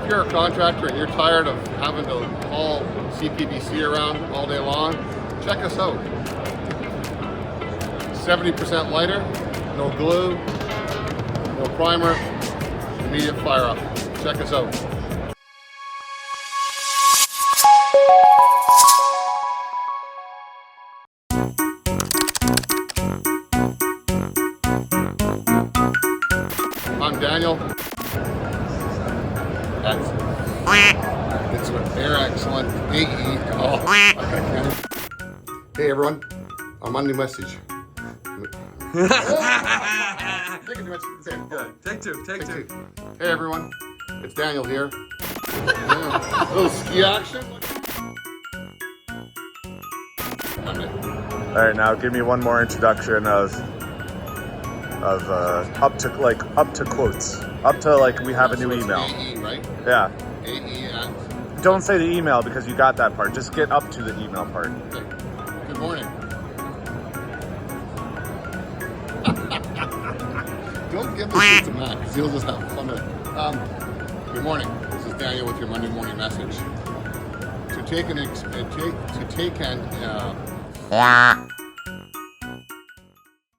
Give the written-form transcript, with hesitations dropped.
if you're a contractor and you're tired of having to haul CPVC around all day long, check us out. 70% lighter, no glue, no primer, immediate fire up. Check us out. I'm Daniel. It's with Air Excellent AE. Oh, hey everyone, our Monday message. Good. Take two. Hey everyone, it's Daniel here. A little ski action. All right, now give me one more introduction of up to quotes, up to like we have a new email. AE, right? Yeah. AE at. Don't say the email because you got that part. Just get up to the email part. Okay. Good morning. Don't give this shit to Matt because he'll just have fun with it. Good morning. This is Daniel with your Monday morning message. To take an